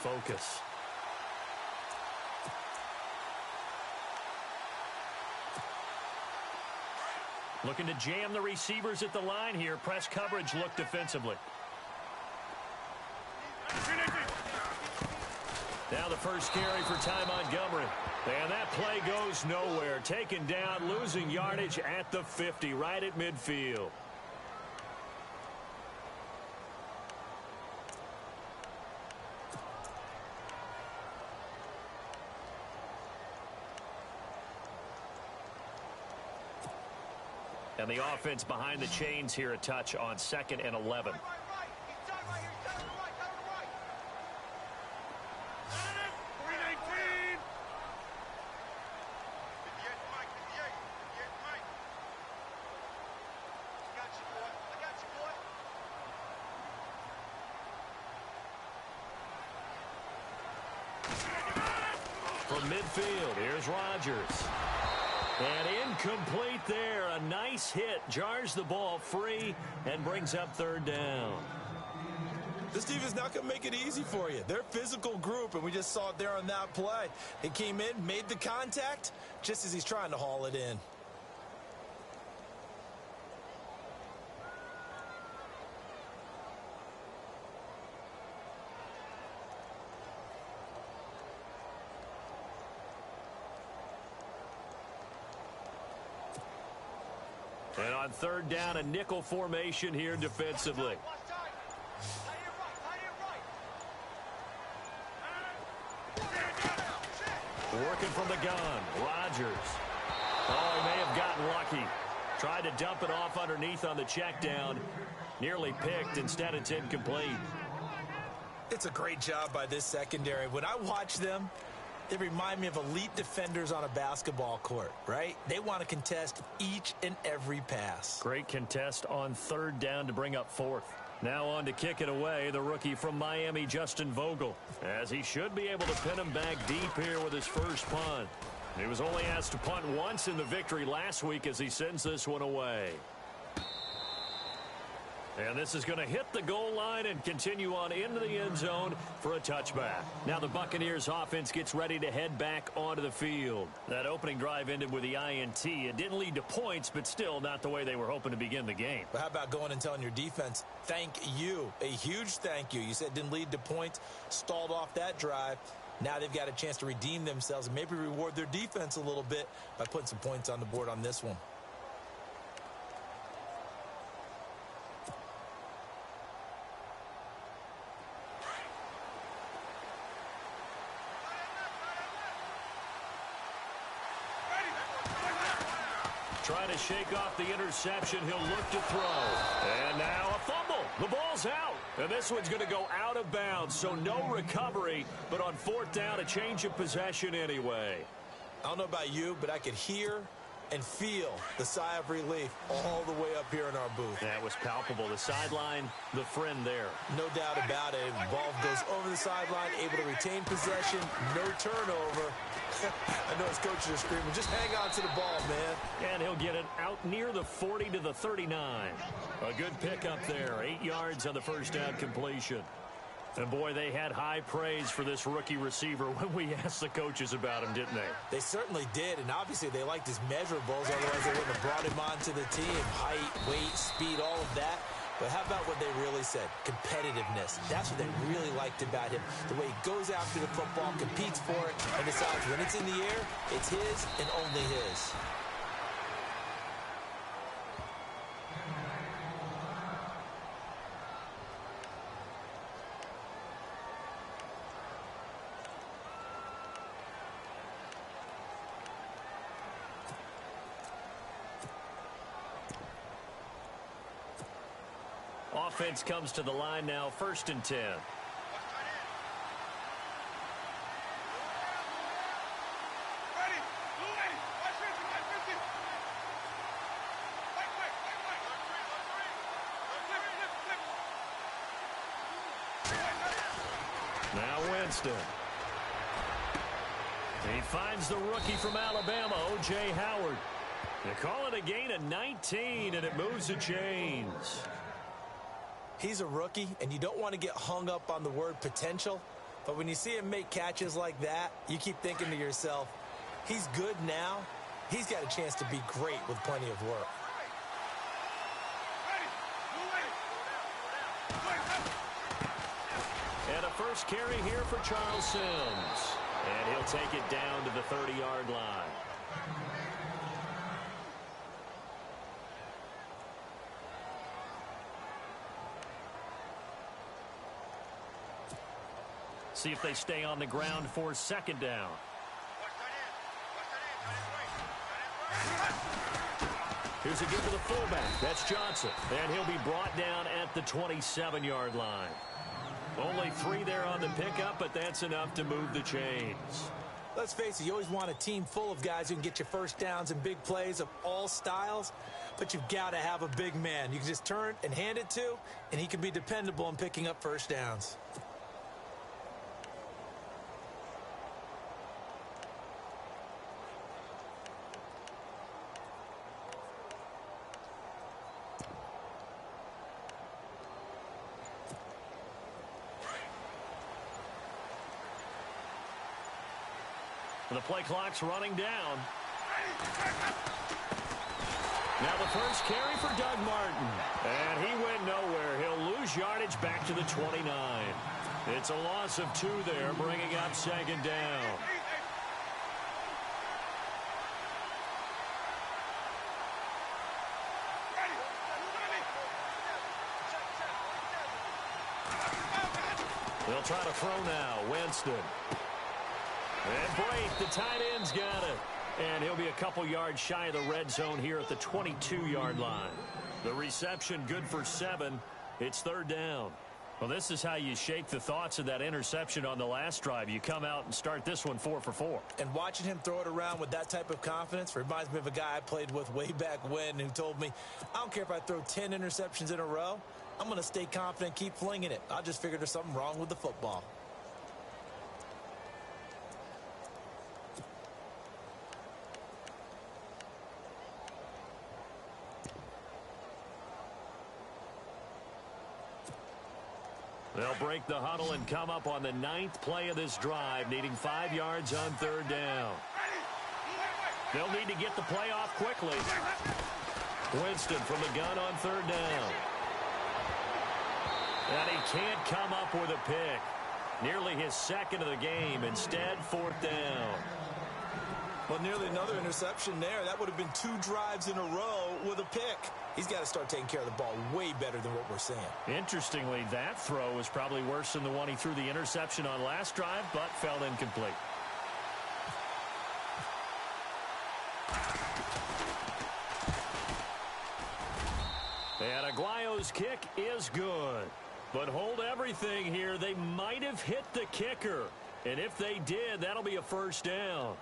focus. Looking to jam the receivers at the line here. Press coverage look defensively. Now the first carry for Ty Montgomery. And that play goes nowhere. Taken down, losing yardage at the 50, right at midfield. And the offense behind the chains here, a touch on 2nd and 11. From midfield, here's Rodgers. And incomplete there. A nice hit. Jars the ball free and brings up 3rd down. This defense not going to make it easy for you. They're a physical group, and we just saw it there on that play. They came in, made the contact, just as he's trying to haul it in. And on 3rd down, a nickel formation here defensively. Working from the gun, Rodgers. Oh, he may have gotten lucky. Tried to dump it off underneath on the check down. Nearly picked. Instead, it's incomplete. It's a great job by this secondary. When I watch them, they remind me of elite defenders on a basketball court, right? They want to contest each and every pass. Great contest on 3rd down to bring up 4th. Now on to kick it away, the rookie from Miami, Justin Vogel, as he should be able to pin him back deep here with his first punt. He was only asked to punt once in the victory last week as he sends this one away. And this is going to hit the goal line and continue on into the end zone for a touchback. Now the Buccaneers offense gets ready to head back onto the field. That opening drive ended with the INT. It didn't lead to points, but still not the way they were hoping to begin the game. But how about going and telling your defense, thank you, a huge thank you. You said it didn't lead to points, stalled off that drive. Now they've got a chance to redeem themselves and maybe reward their defense a little bit by putting some points on the board on this one. Trying to shake off the interception. He'll look to throw. And now a fumble. The ball's out. And this one's going to go out of bounds, so no recovery. But on 4th down, a change of possession anyway. I don't know about you, but I could hear and feel the sigh of relief all the way up here in our booth. That was palpable. The sideline, the friend there. No doubt about it. The ball goes over the sideline, able to retain possession, no turnover. I know his coaches are screaming, just hang on to the ball, man. And he'll get it out near the 40 to the 39. A good pickup there. 8 yards on the first down completion. And, boy, they had high praise for this rookie receiver when we asked the coaches about him, didn't they? They certainly did, and obviously they liked his measurables, otherwise they wouldn't have brought him onto the team. Height, weight, speed, all of that. But how about what they really said? Competitiveness. That's what they really liked about him. The way he goes after the football, competes for it, and decides when it's in the air, it's his and only his. Offense comes to the line now, 1st and 10. Now Winston. He finds the rookie from Alabama, O.J. Howard. They call it a gain of 19, and it moves the chains. He's a rookie, and you don't want to get hung up on the word potential. But when you see him make catches like that, you keep thinking to yourself, he's good now. He's got a chance to be great with plenty of work. And a first carry here for Charles Sims. And he'll take it down to the 30-yard line. See if they stay on the ground for second down. Here's a give to the fullback. That's Johnson. And he'll be brought down at the 27-yard line. Only 3 there on the pickup, but that's enough to move the chains. Let's face it, you always want a team full of guys who can get you first downs and big plays of all styles, but you've got to have a big man you can just turn and hand it to, and he can be dependable in picking up first downs. The play clock's running down. Now the first carry for Doug Martin. And he went nowhere. He'll lose yardage back to the 29. It's a loss of 2 there, bringing up second down. They'll try to throw now. Winston. And Brate, the tight end's got it. And he'll be a couple yards shy of the red zone here at the 22-yard line. The reception good for 7. It's third down. Well, this is how you shake the thoughts of that interception on the last drive. You come out and start this one 4 for 4. And watching him throw it around with that type of confidence reminds me of a guy I played with way back when who told me, I don't care if I throw 10 interceptions in a row. I'm going to stay confident, keep flinging it. I just figured there's something wrong with the football. They'll break the huddle and come up on the 9th play of this drive, needing 5 yards on third down. They'll need to get the play off quickly. Winston from the gun on third down. And he can't come up with a pick. Nearly his second of the game. Instead, 4th down. Well, nearly another interception there. That would have been 2 drives in a row with a pick. He's got to start taking care of the ball way better than what we're seeing. Interestingly, that throw was probably worse than the one he threw the interception on last drive, but fell incomplete. And Aguayo's kick is good. But hold everything here. They might have hit the kicker. And if they did, that'll be a first down.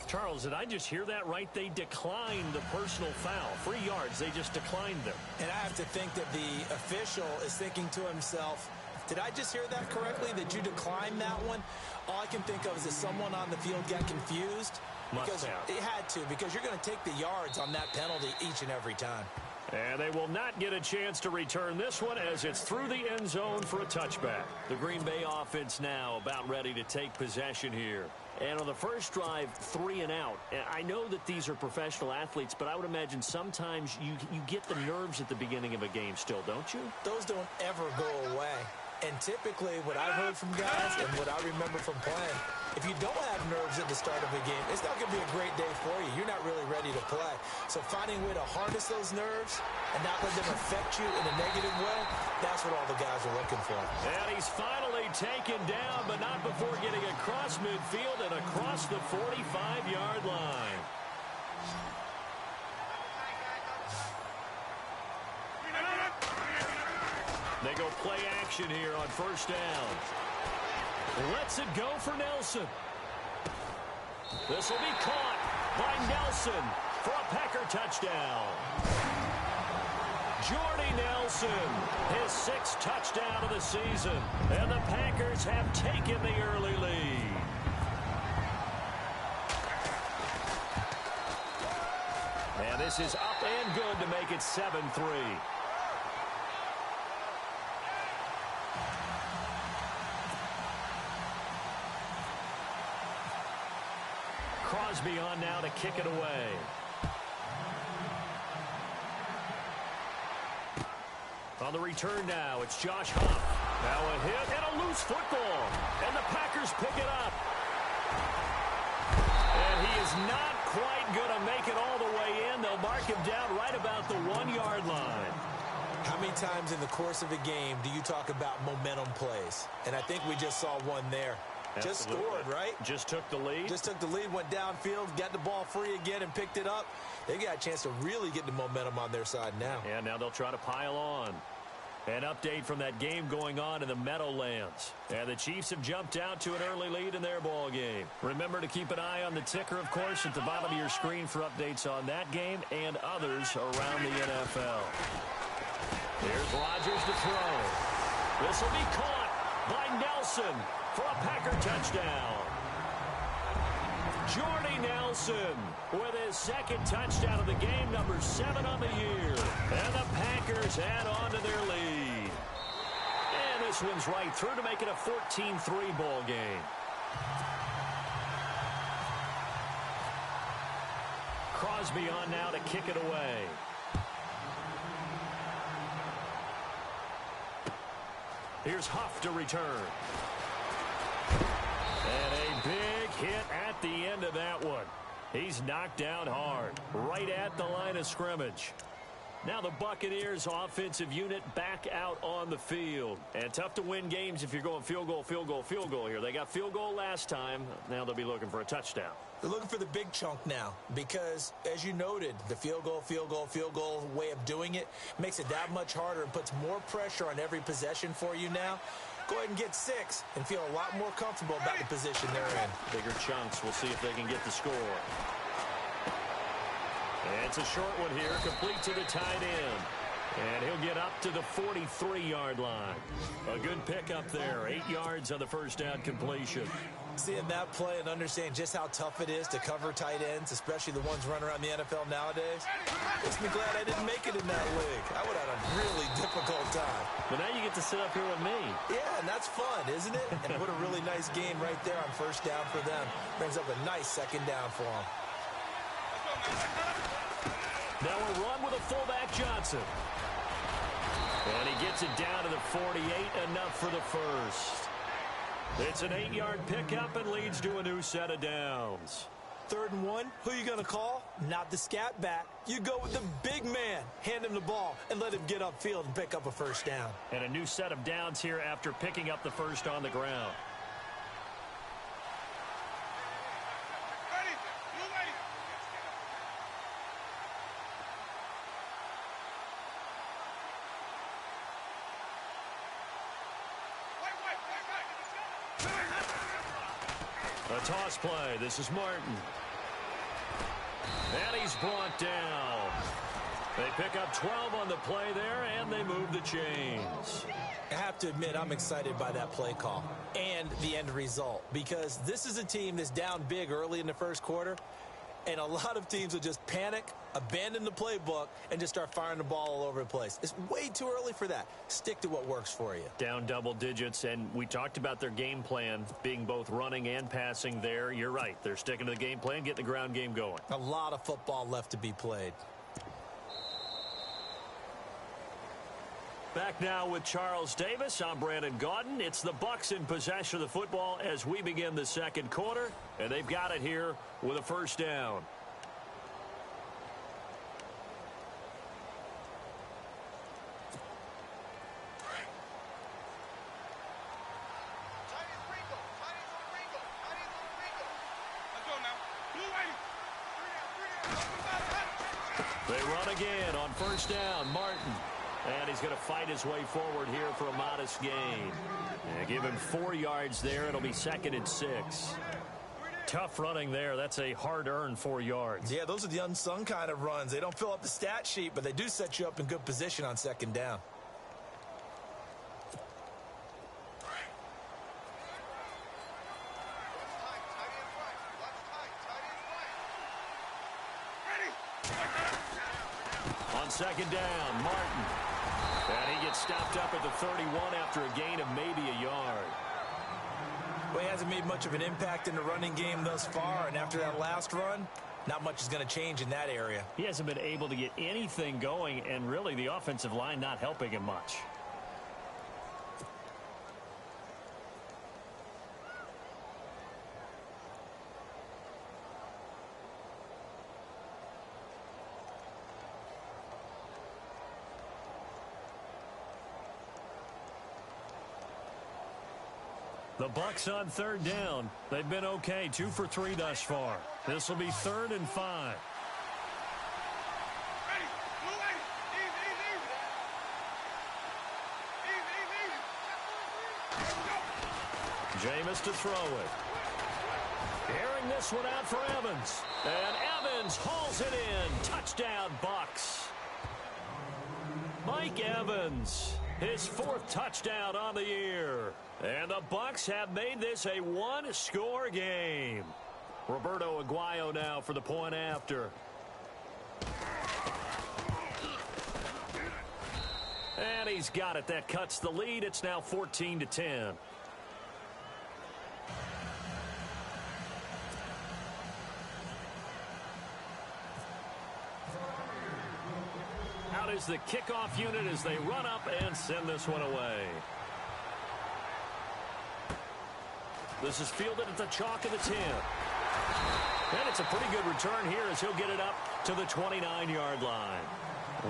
Charles, did I just hear that right? They declined the personal foul. 3 yards, they just declined them. And I have to think that the official is thinking to himself, did I just hear that correctly, that you declined that one? All I can think of is that someone on the field got confused. Must have. It had to, because you're going to take the yards on that penalty each and every time. And they will not get a chance to return this one as it's through the end zone for a touchback. The Green Bay offense now about ready to take possession here. And on the first drive, 3 and out. And I know that these are professional athletes, but I would imagine sometimes you get the nerves at the beginning of a game still, don't you? Those don't ever go away. And typically, what I've heard from guys and what I remember from playing, if you don't have nerves at the start of a game, it's not going to be a great day for you. You're not really ready to play. So finding a way to harness those nerves and not let them affect you in a negative way, that's what all the guys are looking for. And he's finally taken down, but not before getting across midfield and across the 45-yard line. They go play action here on first down. Lets it go for Nelson. This will be caught by Nelson for a Packer touchdown. Jordy Nelson, his 6th touchdown of the season. And the Packers have taken the early lead. And this is up and good to make it 7-3. Crosby on now to kick it away. On the return now, it's Josh Huff. Now a hit and a loose football. And the Packers pick it up. And he is not quite going to make it all the way in. They'll mark him down right about the 1-yard line. How many times in the course of a game do you talk about momentum plays? And I think we just saw one there. Absolutely. Just scored, right? Just took the lead. Just took the lead, went downfield, got the ball free again, and picked it up. They got a chance to really get the momentum on their side now. Yeah, now they'll try to pile on. An update from that game going on in the Meadowlands. And the Chiefs have jumped out to an early lead in their ball game. Remember to keep an eye on the ticker, of course, at the bottom of your screen for updates on that game and others around the NFL. Here's Rodgers to throw. This will be caught by Nelson for a Packer touchdown. Jordy Nelson with his second touchdown of the game, number 7 on the year. And the Packers add on to their lead. And this one's right through to make it a 14-3 ball game. Crosby on now to kick it away. Here's Huff to return. And a big hit at the end of that one. He's knocked down hard, right at the line of scrimmage. Now the Buccaneers offensive unit back out on the field. And tough to win games if you're going field goal, field goal, field goal here. They got field goal last time. Now they'll be looking for a touchdown. They're looking for the big chunk now because, as you noted, the field goal way of doing it makes it that much harder and puts more pressure on every possession for you now. Go ahead and get 6 and feel a lot more comfortable about the position they're in. Bigger chunks. We'll see if they can get the score. And it's a short one here, complete to the tight end. And he'll get up to the 43-yard line. A good pickup there, 8 yards on the first down completion. Seeing that play and understanding just how tough it is to cover tight ends, especially the ones running around the NFL nowadays, makes me glad I didn't make it in that league. I would have had a really difficult time. But now you get to sit up here with me. Yeah, and that's fun, isn't it? And what a really nice game right there on first down for them. Brings up a nice second down for them. Now a run with a fullback Johnson. And he gets it down to the 48, enough for the first. It's an 8-yard pickup and leads to a new set of downs. 3rd and 1, who are you going to call? Not the scat back. You go with the big man. Hand him the ball and let him get upfield and pick up a first down. And a new set of downs here after picking up the first on the ground. A toss play. This is Martin. And he's brought down. They pick up 12 on the play there, and they move the chains. I have to admit, I'm excited by that play call and the end result because this is a team that's down big early in the first quarter, and a lot of teams will just panic, abandon the playbook, and just start firing the ball all over the place. It's way too early for that. Stick to what works for you. Down double digits, and we talked about their game plan being both running and passing there. You're right. They're sticking to the game plan, getting the ground game going. A lot of football left to be played. Back now with Charles Davis. I'm Brandon Gaudin. It's the Bucs in possession of the football as we begin the second quarter, and they've got it here with a first down. They run again on first down. Martin. And he's going to fight his way forward here for a modest gain. And give him 4 yards there. It'll be 2nd and 6. Tough running there. That's a hard-earned 4 yards. Yeah, those are the unsung kind of runs. They don't fill up the stat sheet, but they do set you up in good position on 2nd down. On 2nd down, Martin. And he gets stopped up at the 31 after a gain of maybe a yard. Well, he hasn't made much of an impact in the running game thus far, and after that last run, not much is going to change in that area. He hasn't been able to get anything going, and really the offensive line not helping him much. The Bucs on third down. They've been okay, 2 for 3 thus far. This will be 3rd and 5. Jameis to throw it. Airing this one out for Evans. And Evans hauls it in. Touchdown, Bucs. Mike Evans, his 4th touchdown on the year. And the Bucs have made this a one-score game. Roberto Aguayo now for the point after. And he's got it. That cuts the lead. It's now 14-10. Out is the kickoff unit as they run up and send this one away. This is fielded at the chalk of the 10. And it's a pretty good return here as he'll get it up to the 29-yard line.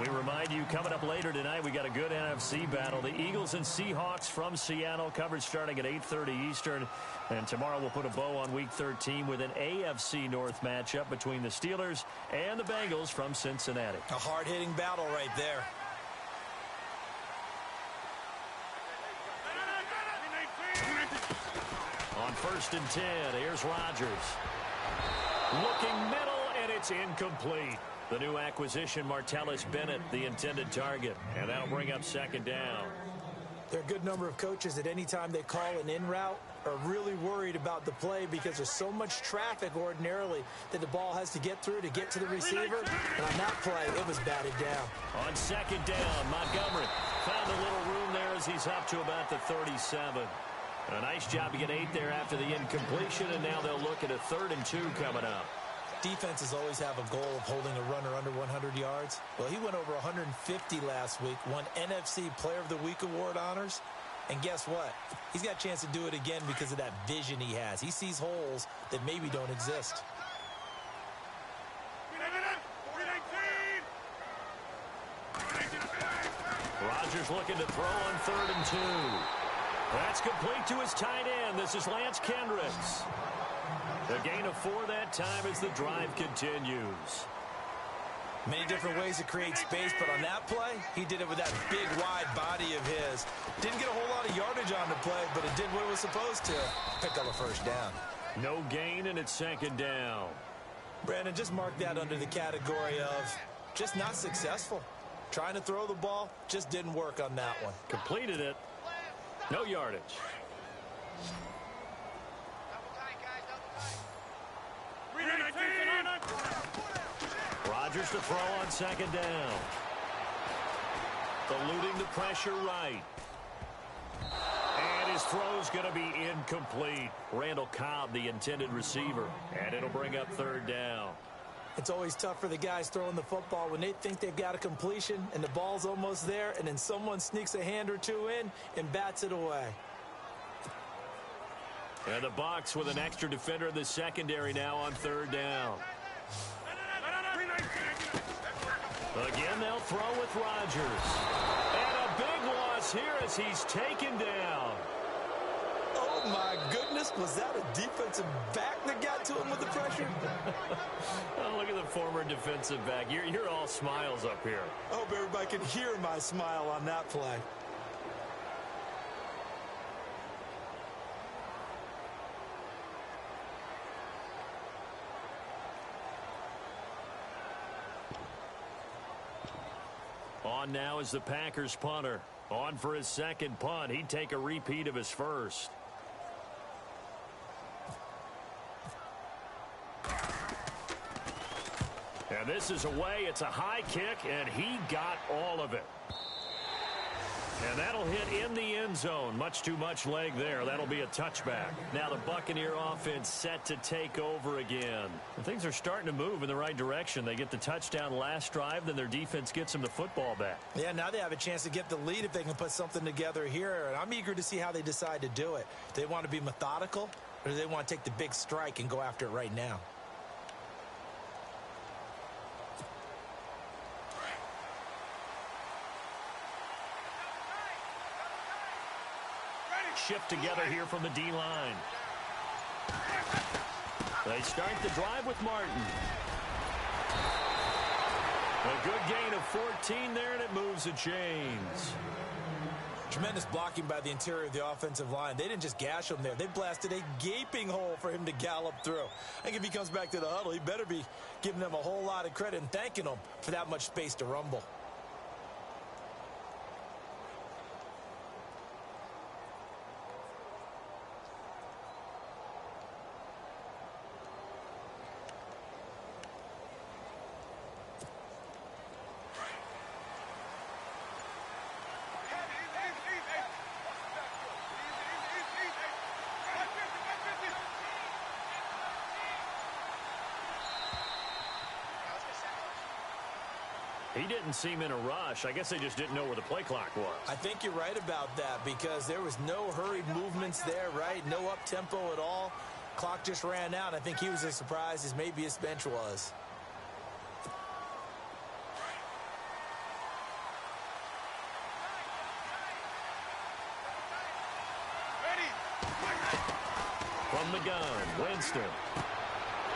We remind you, coming up later tonight, we got a good NFC battle. The Eagles and Seahawks from Seattle, coverage starting at 8:30 Eastern. And tomorrow we'll put a bow on Week 13 with an AFC North matchup between the Steelers and the Bengals from Cincinnati. A hard-hitting battle right there. On 1st and 10, here's Rodgers. Looking middle, and it's incomplete. The new acquisition, Martellus Bennett, the intended target. And that'll bring up 2nd down. There are a good number of coaches that any time they call an in route are really worried about the play because there's so much traffic ordinarily that the ball has to get through to get to the receiver. And on that play, it was batted down. On 2nd down, Montgomery found a little room there as he's up to about the 37. A nice job to get 8 there after the incompletion, and now they'll look at a 3rd and 2 coming up. Defenses always have a goal of holding a runner under 100 yards. Well, he went over 150 last week, won NFC Player of the Week award honors. And guess what? He's got a chance to do it again because of that vision he has. He sees holes that maybe don't exist. Rodgers looking to throw on 3rd and 2. That's complete to his tight end. This is Lance Kendricks. The gain of 4 that time as the drive continues. Many different ways to create space, but on that play, he did it with that big, wide body of his. Didn't get a whole lot of yardage on the play, but it did what it was supposed to. Pick up a 1st down. No gain, and it's 2nd down. Brandon, just mark that under the category of just not successful. Trying to throw the ball, just didn't work on that one. Completed it. No yardage. Rodgers to throw on 2nd down. Eluding the pressure right. And his throw's going to be incomplete. Randall Cobb, the intended receiver. And it'll bring up 3rd down. It's always tough for the guys throwing the football when they think they've got a completion and the ball's almost there, and then someone sneaks a hand or two in and bats it away. And the Bucs with an extra defender in the secondary now on 3rd down. Again, they'll throw with Rodgers. And a big loss here as he's taken down. Oh, my goodness. Was that a defensive back that got to him with the pressure? Oh, look at the former defensive back. You're all smiles up here. I hope everybody can hear my smile on that play. On now is the Packers punter. On for his 2nd punt. He'd take a repeat of his 1st. And this is away. It's a high kick, and he got all of it. And that'll hit in the end zone. Much too much leg there. That'll be a touchback. Now the Buccaneer offense set to take over again. And things are starting to move in the right direction. They get the touchdown last drive, then their defense gets them the football back. Yeah, now they have a chance to get the lead if they can put something together here. And I'm eager to see how they decide to do it. Do they want to be methodical, or do they want to take the big strike and go after it right now? Shift together here from the D-line. They start the drive with Martin. A good gain of 14 there, and it moves the chains. Tremendous blocking by the interior of the offensive line. They didn't just gash him there. They blasted a gaping hole for him to gallop through. I think if he comes back to the huddle, he better be giving them a whole lot of credit and thanking them for that much space to rumble. He didn't seem in a rush. I guess they just didn't know where the play clock was. I think you're right about that because there was no hurried movements there, right? No up-tempo at all. Clock just ran out. I think he was as surprised as maybe his bench was. From the gun, Winston.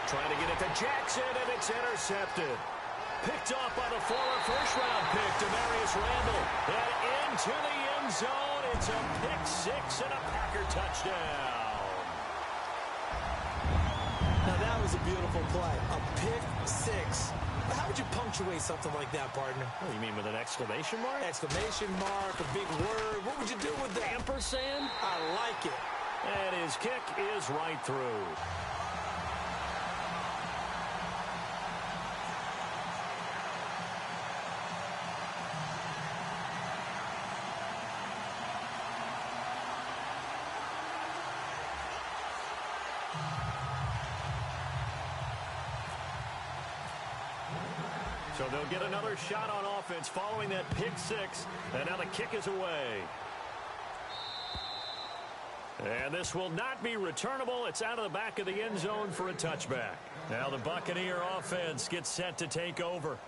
Trying to get it to Jackson, and it's intercepted. Picked off by the former first-round pick, Demarius Randall. And into the end zone. It's a pick six and a Packer touchdown. Now, that was a beautiful play. A pick six. How would you punctuate something like that, partner? What do you mean, with an exclamation mark? Exclamation mark, a big word. What would you do with that? Ampersand? I like it. And his kick is right through. So they'll get another shot on offense following that pick six. And now the kick is away. And this will not be returnable. It's out of the back of the end zone for a touchback. Now the Buccaneer offense gets set to take over.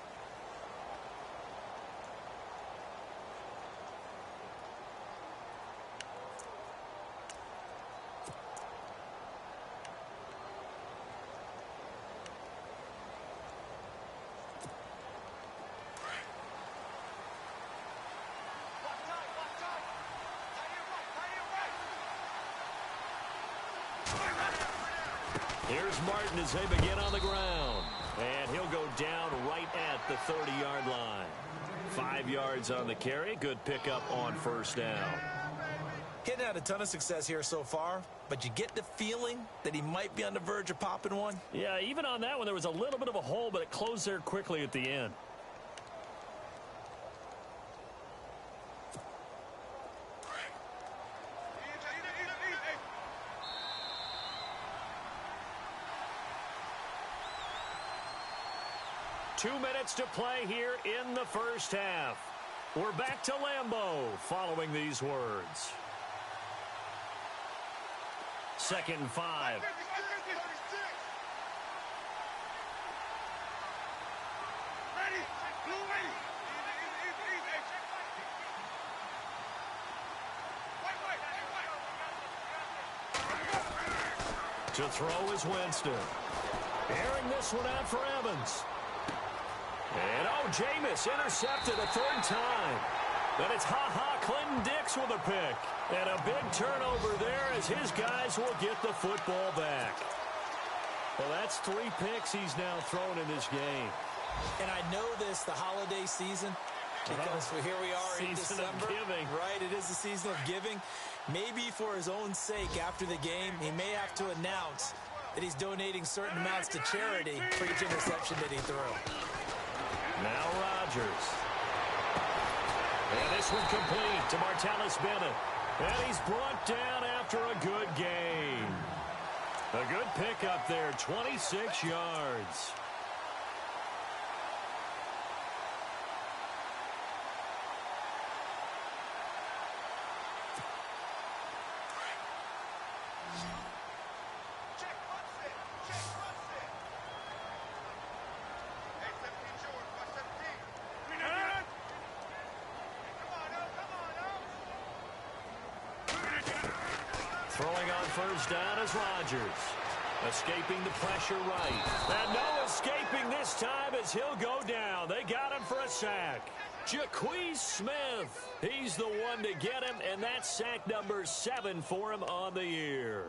Here's Martin as they begin on the ground. And he'll go down right at the 30-yard line. 5 yards on the carry. Good pickup on first down. He hadn't had a ton of success here so far, but you get the feeling that he might be on the verge of popping one. Yeah, even on that one, there was a little bit of a hole, but it closed there quickly at the end. Two minutes to play here in the first half. We're back to Lambeau following these words. 2nd and 5. To throw is Winston. Airing this one out for Evans. And, Jameis intercepted a third time. But it's Clinton Dix with a pick. And a big turnover there as his guys will get the football back. Well, that's 3 picks he's now thrown in this game. And I know this, the holiday season, because here we are in December. Season of giving. Right, it is the season of giving. Maybe for his own sake after the game, he may have to announce that he's donating certain amounts to charity for each interception that he threw. Now Rodgers. And this one complete to Martellus Bennett. And he's brought down after a good gain. A good pickup there, 26 yards. Throwing on first down is Rodgers. Escaping the pressure right. And no escaping this time as he'll go down. They got him for a sack. Jaquez Smith. He's the one to get him, and that's sack number 7 for him on the year.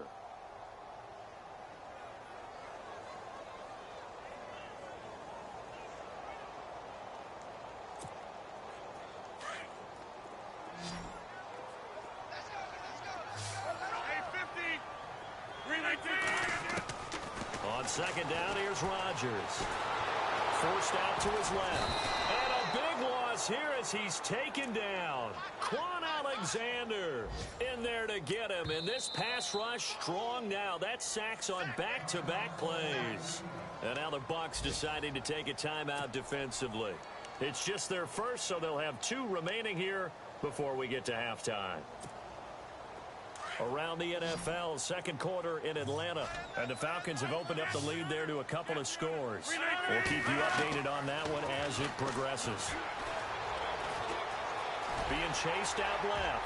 On second down, here's Rodgers. Forced out to his left. And a big loss here as he's taken down. Quan Alexander in there to get him. And this pass rush strong now. That's sacks on back-to-back plays. And now the Bucs deciding to take a timeout defensively. It's just their first, so they'll have 2 remaining here before we get to halftime. Around the NFL, second quarter in Atlanta. And the Falcons have opened up the lead there to a couple of scores. We'll keep you updated on that one as it progresses. Being chased out left.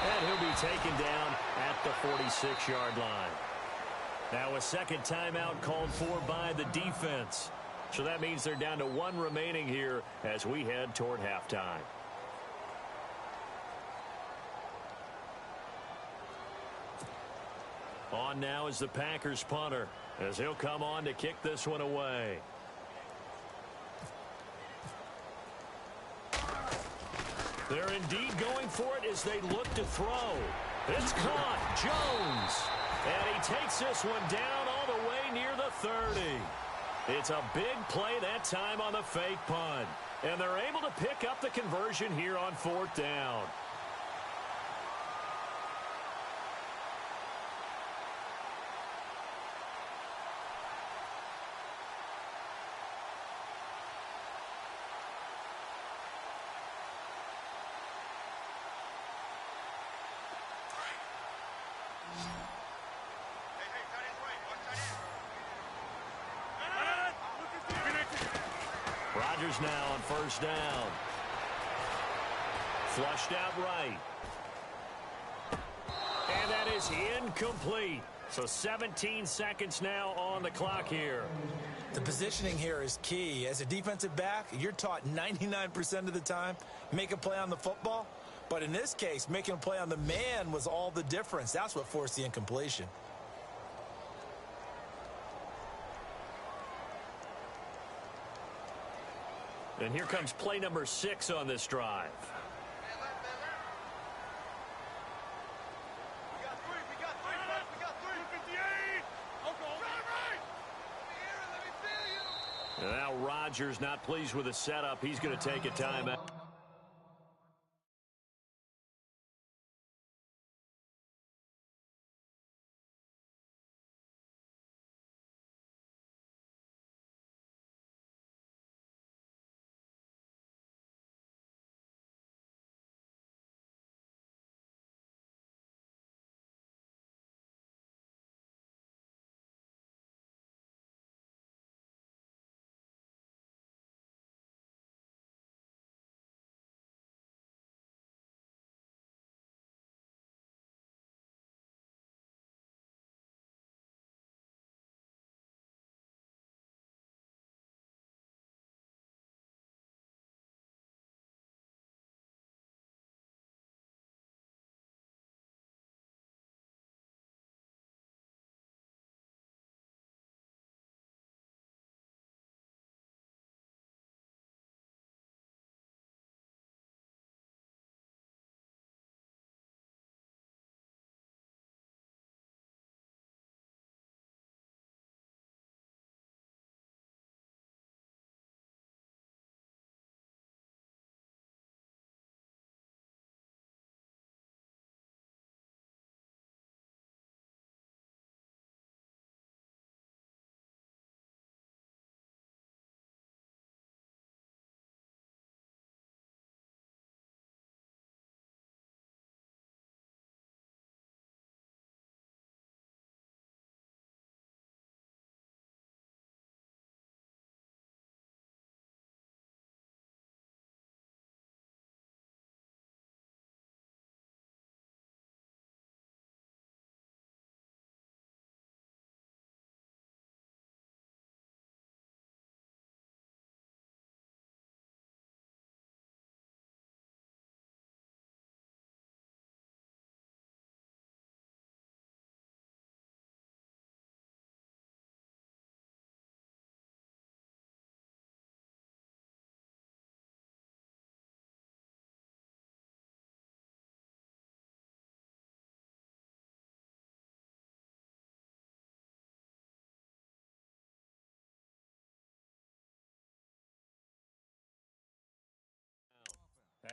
And he'll be taken down at the 46-yard line. Now a second timeout called for by the defense. So that means they're down to 1 remaining here as we head toward halftime. On now is the Packers punter as he'll come on to kick this one away. They're indeed going for it as they look to throw. It's caught. Jones. And he takes this one down all the way near the 30. It's a big play that time on the fake punt. And they're able to pick up the conversion here on 4th down. Rodgers now on first down. Flushed out right. And that is incomplete. So 17 seconds now on the clock here. The positioning here is key. As a defensive back, you're taught 99% of the time, make a play on the football. But in this case, making a play on the man was all the difference. That's what forced the incompletion. And here comes play number 6 on this drive. And now Rodgers not pleased with the setup. He's going to take a timeout.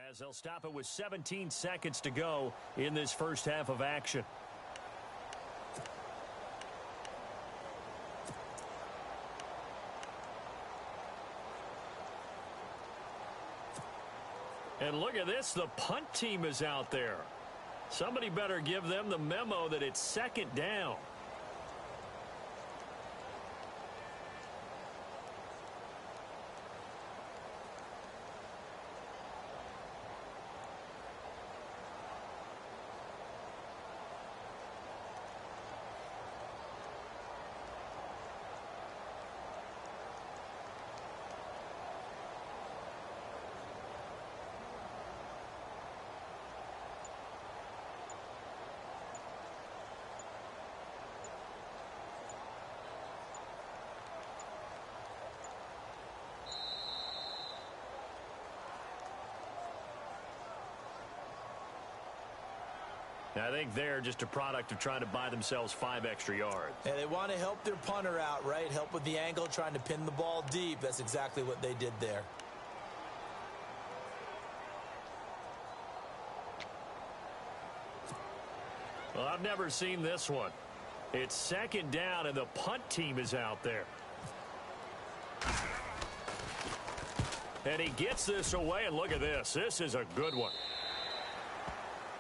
As they'll stop it with 17 seconds to go in this first half of action. And look at this, the punt team is out there. Somebody better give them the memo that it's second down. I think they're just a product of trying to buy themselves 5 extra yards. And they want to help their punter out, right? Help with the angle, trying to pin the ball deep. That's exactly what they did there. Well, I've never seen this one. It's second down, and the punt team is out there. And he gets this away, and look at this. This is a good one.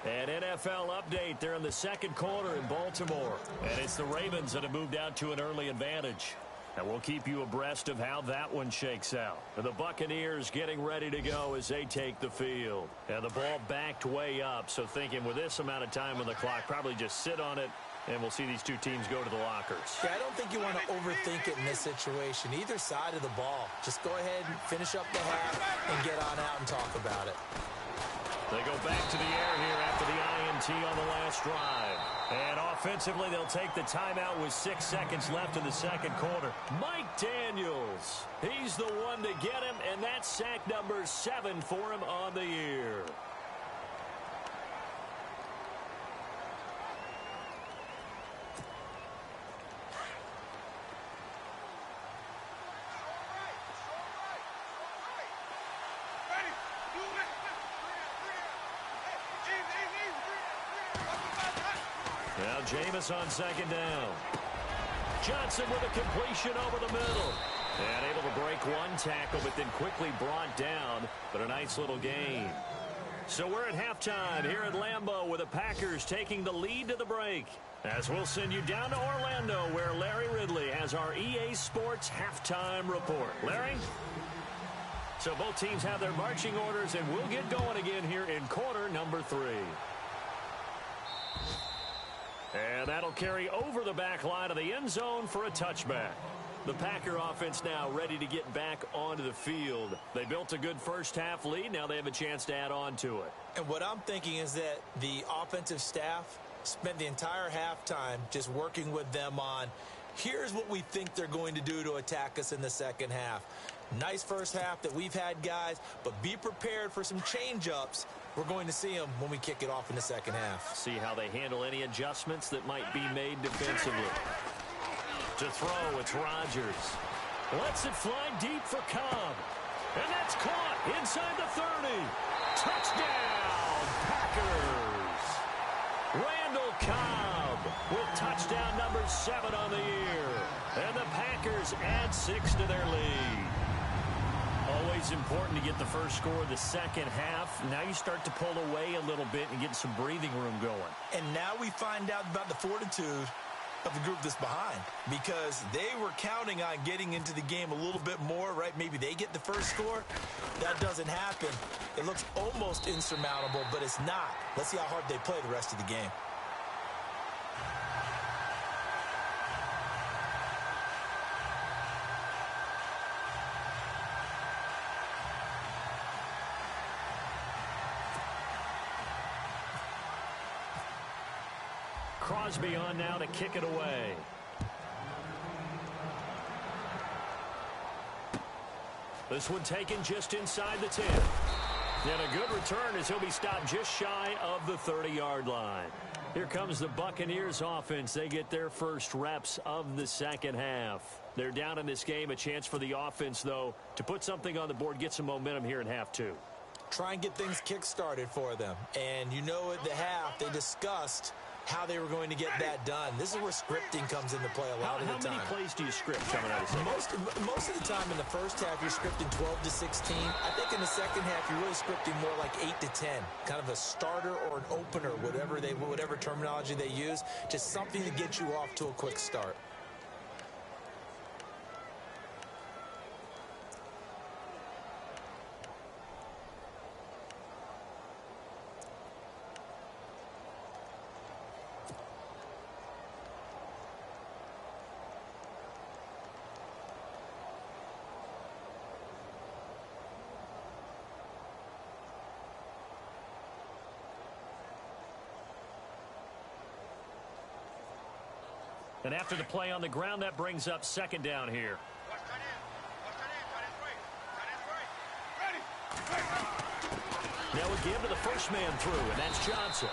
An NFL update there in the second quarter in Baltimore. And it's the Ravens that have moved out to an early advantage. And we'll keep you abreast of how that one shakes out. And the Buccaneers getting ready to go as they take the field. And the ball backed way up. So thinking with this amount of time on the clock, probably just sit on it. And we'll see these two teams go to the lockers. Yeah, I don't think you want to overthink it in this situation. Either side of the ball. Just go ahead and finish up the half and get on out and talk about it. They go back to the air here after the INT on the last drive. And offensively, they'll take the timeout with 6 seconds left in the second quarter. Mike Daniels, he's the one to get him, and that's sack number 7 for him on the year. Now Jameis on second down. Johnson with a completion over the middle. And able to break one tackle, but then quickly brought down. But a nice little gain. So we're at halftime here at Lambeau with the Packers taking the lead to the break. As we'll send you down to Orlando where Larry Ridley has our EA Sports halftime report. Larry? So both teams have their marching orders, and we'll get going again here in quarter number 3. And that'll carry over the back line of the end zone for a touchback. The Packer offense now ready to get back onto the field. They built a good first half lead. Now they have a chance to add on to it. And what I'm thinking is that the offensive staff spent the entire halftime just working with them on, here's what we think they're going to do to attack us in the second half. Nice first half that we've had, guys, but be prepared for some change-ups. We're going to see them when we kick it off in the second half. See how they handle any adjustments that might be made defensively. To throw, it's Rodgers. Lets it fly deep for Cobb. And that's caught inside the 30. Touchdown, Packers. Randall Cobb with touchdown number 7 on the year. And the Packers add 6 to their lead. Always important to get the first score of the second half. Now you start to pull away a little bit and get some breathing room going. And now we find out about the fortitude of the group that's behind, because they were counting on getting into the game a little bit more, right? Maybe they get the first score. That doesn't happen. It looks almost insurmountable, but it's not. Let's see how hard they play the rest of the game. Crosby on now to kick it away. This one taken just inside the 10. And a good return as he'll be stopped just shy of the 30-yard line. Here comes the Buccaneers offense. They get their first reps of the second half. They're down in this game. A chance for the offense, though, to put something on the board, get some momentum here in half 2. try and get things kick-started for them. And you know at the half, they discussed how they were going to get that done. This is where scripting comes into play a lot of the time. How many plays do you script coming out of second? Most of the time in the first half, you're scripting 12 to 16. I think in the second half, you're really scripting more like 8 to 10. Kind of a starter or an opener, whatever terminology they use. Just something to get you off to a quick start. And after the play on the ground, that brings up second down here. Now a give to the first man through, and that's Johnson.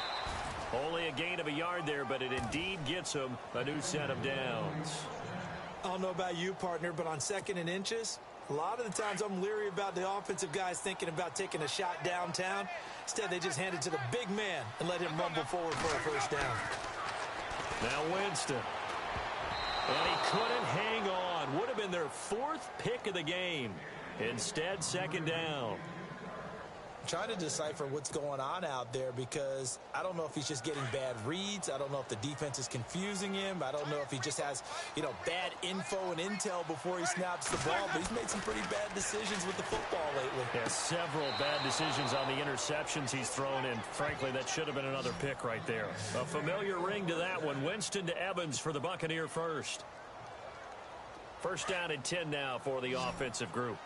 Only a gain of a yard there, but it indeed gets him a new set of downs. I don't know about you, partner, but on second and inches, a lot of the times I'm leery about the offensive guys thinking about taking a shot downtown. Instead, they just hand it to the big man and let him rumble forward for a first down. Now Winston. And he couldn't hang on. Would have been their fourth pick of the game. Instead, second down. I'm trying to decipher what's going on out there because I don't know if he's just getting bad reads. I don't know if the defense is confusing him. I don't know if he just has, bad info and intel before he snaps the ball. But he's made some pretty bad decisions with the football lately. Yeah, several bad decisions on the interceptions he's thrown in. Frankly, that should have been another pick right there. A familiar ring to that one. Winston to Evans for the Buccaneer first. First down and 10 now for the offensive group.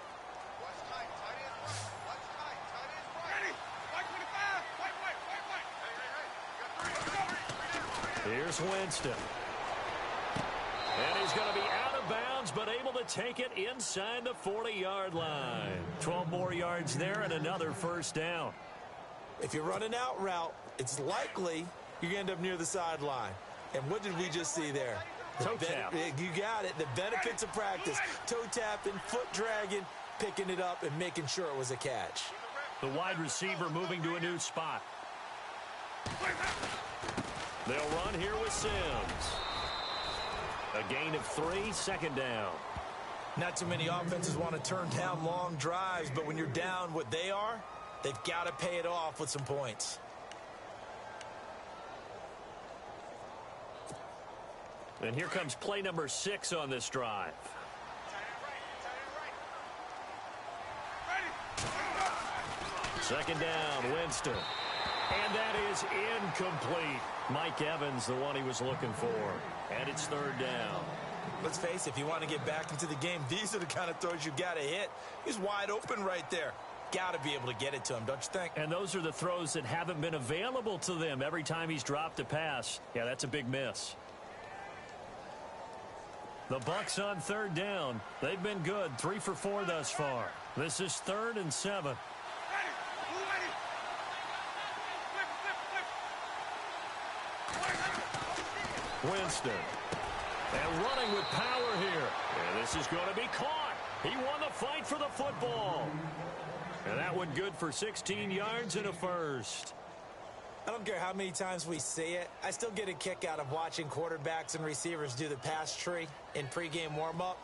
Here's Winston. And he's going to be out of bounds, but able to take it inside the 40-yard line. 12 more yards there and another first down. If you run an out route, it's likely you end up near the sideline. And what did we just see there? Toe tap. You got it. The benefits of practice. Toe tapping, foot dragging, picking it up, and making sure it was a catch. The wide receiver moving to a new spot. They'll run here with Sims. A gain of 3, second down. Not too many offenses want to turn down long drives, but when you're down what they are, they've got to pay it off with some points. And here comes play number 6 on this drive. Second down, Winston. And that is incomplete. Mike Evans, the one he was looking for. And it's third down. Let's face it, if you want to get back into the game, these are the kind of throws you got to hit. He's wide open right there. Got to be able to get it to him, don't you think? And those are the throws that haven't been available to them every time he's dropped a pass. Yeah, that's a big miss. The Bucs on third down. They've been good, 3 for 4 thus far. This is 3rd and 7. Winston. And running with power here. And this is going to be caught. He won the fight for the football. And that one good for 16 yards and a first. I don't care how many times we see it. I still get a kick out of watching quarterbacks and receivers do the pass tree in pregame warm-up.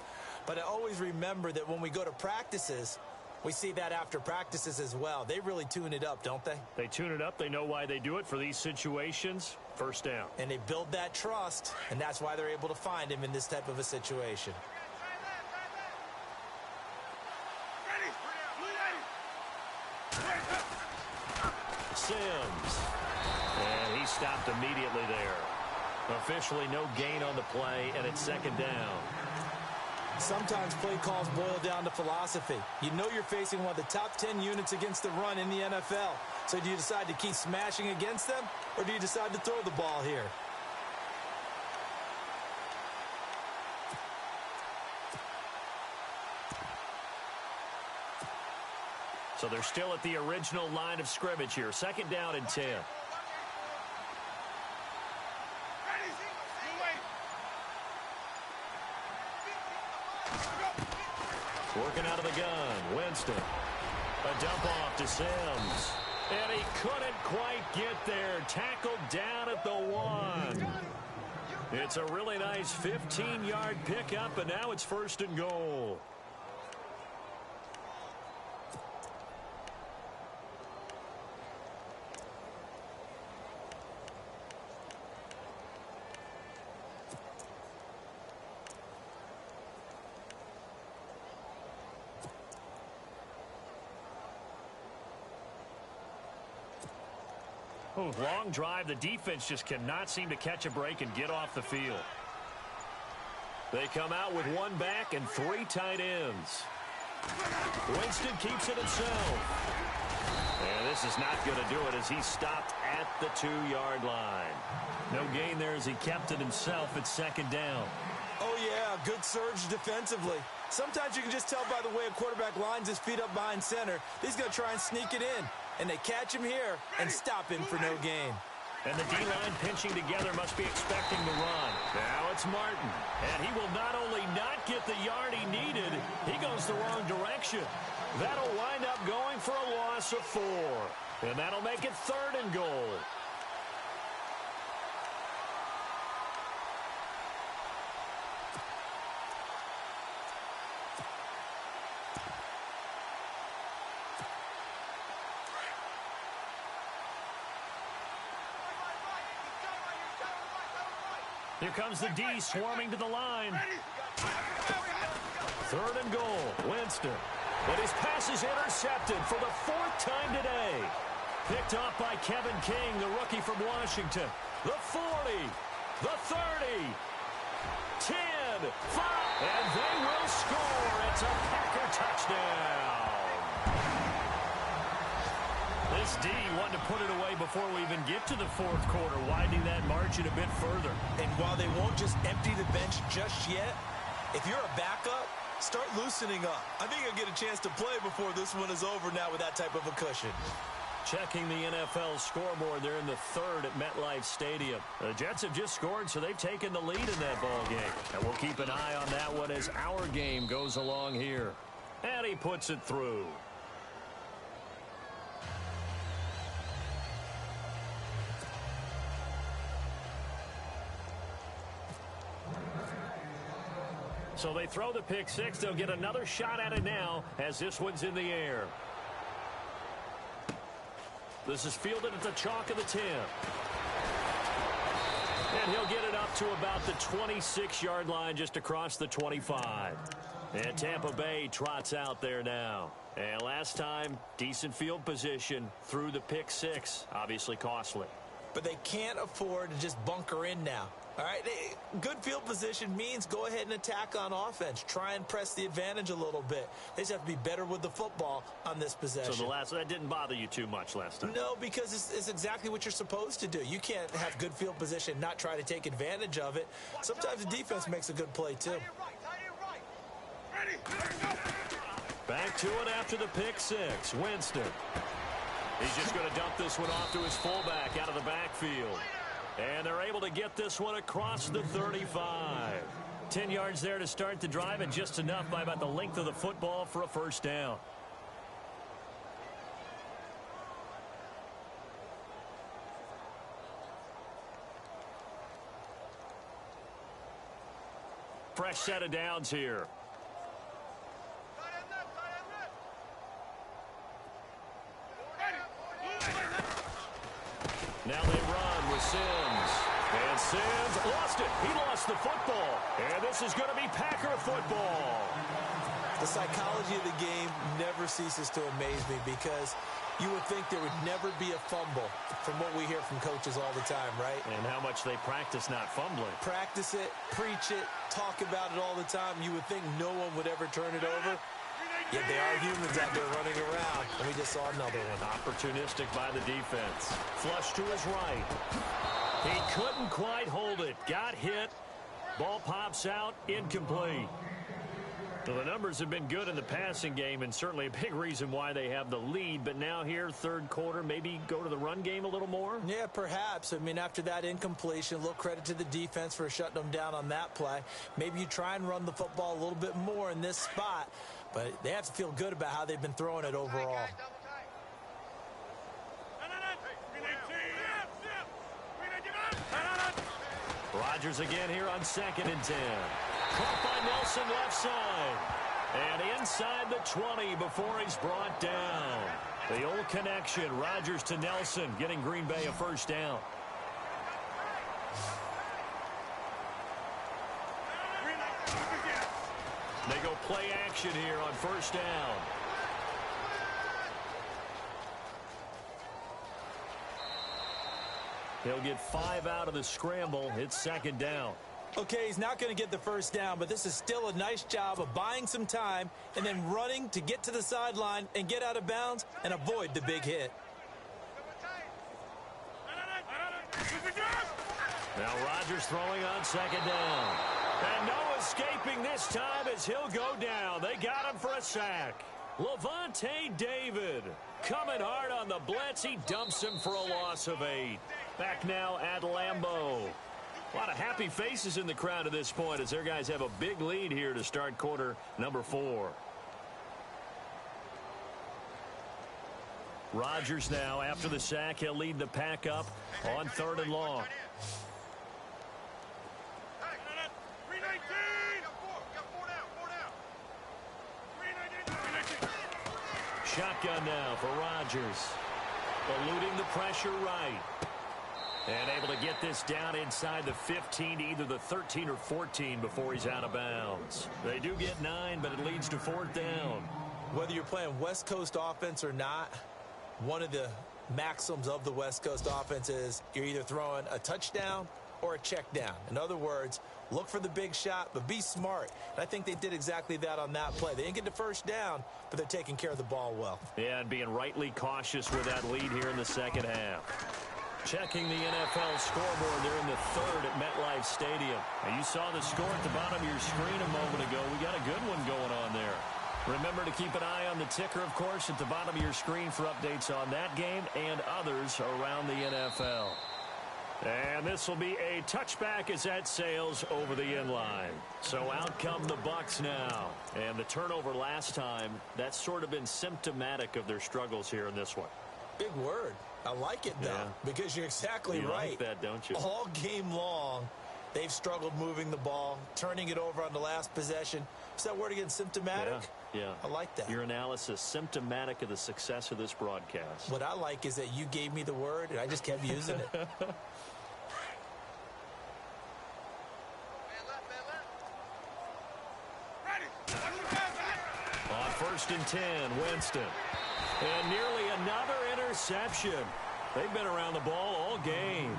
But I always remember that when we go to practices, we see that after practices as well. They really tune it up, don't they? They tune it up. They know why they do it for these situations. First down. And they build that trust, and that's why they're able to find him in this type of a situation. Sims. And he stopped immediately there. Officially no gain on the play, and it's second down. Sometimes play calls boil down to philosophy. You know you're facing one of the top 10 units against the run in the NFL. So do you decide to keep smashing against them, or do you decide to throw the ball here? So they're still at the original line of scrimmage here. Second down and 10. Working out of the gun, Winston. A dump off to Sims. And he couldn't quite get there. Tackled down at the 1. It's a really nice 15-yard pickup, and now it's 1st and goal. Oh, long drive. The defense just cannot seem to catch a break and get off the field. They come out with 1 back and 3 tight ends. Winston keeps it himself. And this is not going to do it as he stopped at the 2-yard line. No gain there as he kept it himself at 2nd down. Oh, yeah, good surge defensively. Sometimes you can just tell by the way a quarterback lines his feet up behind center. He's going to try and sneak it in. And they catch him here and stop him for no gain. And the D-line pinching together must be expecting the run. Now it's Martin. And he will not only not get the yard he needed, he goes the wrong direction. That'll wind up going for a loss of 4. And that'll make it 3rd and goal. Here comes the D swarming to the line. 3rd and goal. Winston. But his pass is intercepted for the 4th time today. Picked off by Kevin King, the rookie from Washington. The 40. The 30. 10. 5. And they will score. It's a Packer touchdown. This D wanted to put it away before we even get to the 4th quarter, widening that margin a bit further. And while they won't just empty the bench just yet, if you're a backup, start loosening up. I think you'll get a chance to play before this one is over now with that type of a cushion. Checking the NFL scoreboard, they're in the 3rd at MetLife Stadium. The Jets have just scored, so they've taken the lead in that ball game. And we'll keep an eye on that one as our game goes along here. And he puts it through. So they throw the pick 6. They'll get another shot at it now as this one's in the air. This is fielded at the chalk of the 10. And he'll get it up to about the 26-yard line just across the 25. And Tampa Bay trots out there now. And last time, decent field position through the pick 6. Obviously costly. But they can't afford to just bunker in now. All right, good field position means go ahead and attack on offense. Try and press the advantage a little bit. They just have to be better with the football on this possession. So that didn't bother you too much last time? No, because it's exactly what you're supposed to do. You can't have good field position and not try to take advantage of it. Sometimes the defense makes a good play, too. Back to it after the pick 6. Winston. He's just going to dump this one off to his fullback out of the backfield. And they're able to get this one across the 35. 10 yards there to start the drive, and just enough by about the length of the football for a 1st down. Fresh set of downs here. Now they run with Sims. And Sims lost it. He lost the football. And this is going to be Packer football. The psychology of the game never ceases to amaze me because you would think there would never be a fumble from what we hear from coaches all the time, right? And how much they practice not fumbling. Practice it, preach it, talk about it all the time. You would think no one would ever turn it over. Yet they are humans out there running around. And we just saw another one. Opportunistic by the defense. Flush to his right. He couldn't quite hold it. Got hit. Ball pops out. Incomplete. So the numbers have been good in the passing game, and certainly a big reason why they have the lead. But now here, 3rd quarter, maybe go to the run game a little more? Yeah, perhaps. I mean, after that incompletion, a little credit to the defense for shutting them down on that play. Maybe you try and run the football a little bit more in this spot. but they have to feel good about how they've been throwing it overall. Rodgers again here on 2nd and 10. Caught by Nelson left side. And inside the 20 before he's brought down. The old connection, Rodgers to Nelson, getting Green Bay a first down. They go play action here on first down. He'll get 5 out of the scramble. It's 2nd down. Okay, he's not going to get the first down, but this is still a nice job of buying some time and then running to get to the sideline and get out of bounds and avoid the big hit. Now Rodgers throwing on 2nd down. And no escaping this time as he'll go down. They got him for a sack. Levante David coming hard on the blitz. He dumps him for a loss of 8. Back now at Lambeau. A lot of happy faces in the crowd at this point as their guys have a big lead here to start quarter number 4. Rodgers now, after the sack, he'll lead the pack up on 3rd and long. Shotgun now for Rodgers. Eluding the pressure right. And able to get this down inside the 15 to either the 13 or 14 before he's out of bounds. They do get 9, but it leads to 4th down. Whether you're playing West Coast offense or not, one of the maxims of the West Coast offense is you're either throwing a touchdown or a check down. In other words, look for the big shot, but be smart. And I think they did exactly that on that play. They didn't get the first down, but they're taking care of the ball well. Yeah, and being rightly cautious with that lead here in the second half. Checking the NFL scoreboard there in the 3rd at MetLife Stadium. And you saw the score at the bottom of your screen a moment ago. We got a good one going on there. Remember to keep an eye on the ticker, of course, at the bottom of your screen for updates on that game and others around the NFL. And this will be a touchback as that sails over the inline. So out come the Bucs now. And the turnover last time, that's sort of been symptomatic of their struggles here in this one. Big word. I like it, though, because you're exactly right. You like that, don't you? All game long, they've struggled moving the ball, turning it over on the last possession. Is that word again, symptomatic? Yeah. I like that. Your analysis, symptomatic of the success of this broadcast. What I like is that you gave me the word, and I just kept using it. On 1st and 10, Winston. And nearly another interception. They've been around the ball all game.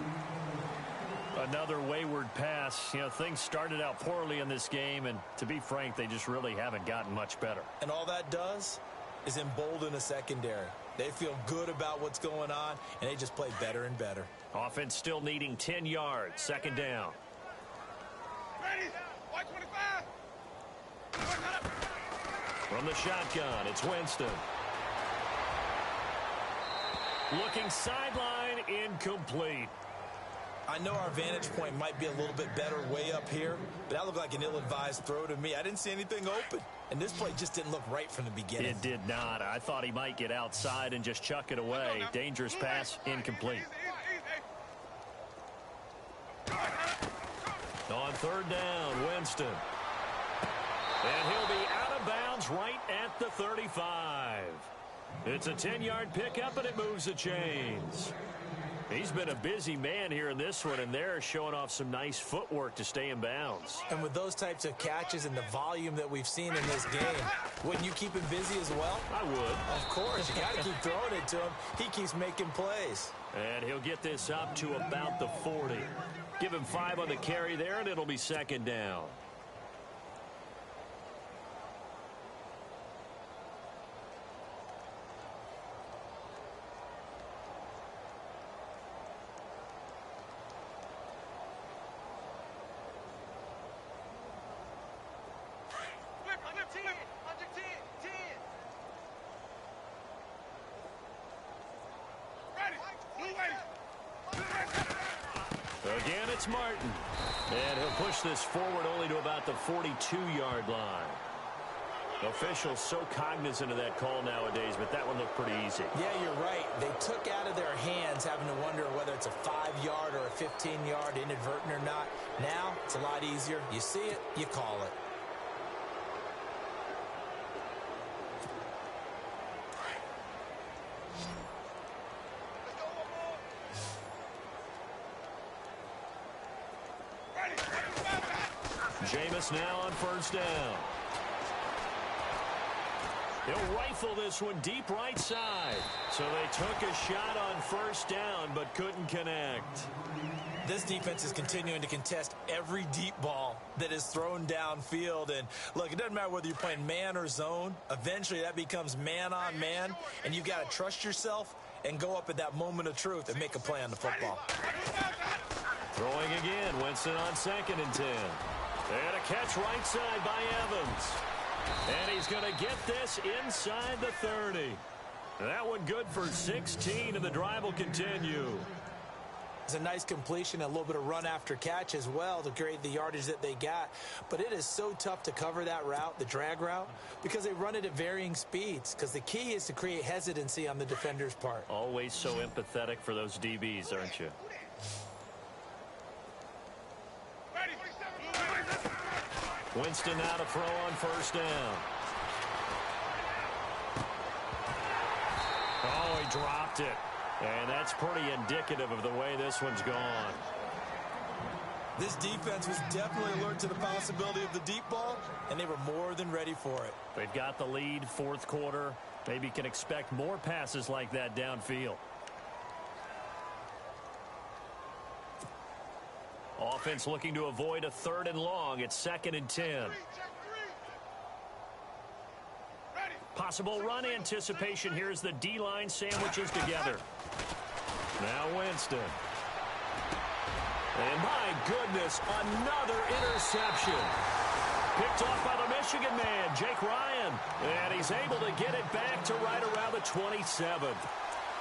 Another wayward pass. You know, things started out poorly in this game, and to be frank, they just really haven't gotten much better. And all that does is embolden a secondary. They feel good about what's going on, and they just play better and better. Offense still needing 10 yards. 2nd down. Ready? White 25. From the shotgun, it's Winston. Looking sideline, incomplete. I know our vantage point might be a little bit better way up here, but that looked like an ill-advised throw to me. I didn't see anything open, and this play just didn't look right from the beginning. It did not. I thought he might get outside and just chuck it away. Dangerous pass, incomplete. On 3rd down, Winston. And he'll be out of bounds right at the 35. It's a 10-yard pickup, and it moves the chains. He's been a busy man here in this one, and they're showing off some nice footwork to stay in bounds. And with those types of catches and the volume that we've seen in this game, wouldn't you keep him busy as well? I would. Of course. You got to keep throwing it to him. He keeps making plays. And he'll get this up to about the 40. Give him 5 on the carry there, and it'll be 2nd down. Again, it's Martin. And he'll push this forward only to about the 42-yard line. Officials so cognizant of that call nowadays, but that one looked pretty easy. Yeah, you're right. They took out of their hands having to wonder whether it's a 5-yard or a 15-yard inadvertent or not. Now, it's a lot easier. You see it, you call it. Jameis now on first down. He'll rifle this one deep right side. So they took a shot on first down but couldn't connect. This defense is continuing to contest every deep ball that is thrown downfield. And, look, it doesn't matter whether you're playing man or zone. Eventually that becomes man on man, and you've got to trust yourself and go up at that moment of truth and make a play on the football. Throwing again, Winston on 2nd and 10. And a catch right side by Evans. And he's going to get this inside the 30. That one good for 16, and the drive will continue. It's a nice completion, a little bit of run after catch as well to create the yardage that they got. But it is so tough to cover that route, the drag route, because they run it at varying speeds. Because the key is to create hesitancy on the defender's part. Always so empathetic for those DBs, aren't you? Winston now to throw on first down. Oh, he dropped it. And that's pretty indicative of the way this one's gone. This defense was definitely alert to the possibility of the deep ball, and they were more than ready for it. They've got the lead, 4th quarter. Maybe can expect more passes like that downfield. Offense looking to avoid a 3rd and long. It's 2nd and 10. Possible run anticipation. Here's the D-line sandwiches together. Now Winston. And my goodness, another interception. Picked off by the Michigan man, Jake Ryan. And he's able to get it back to right around the 27.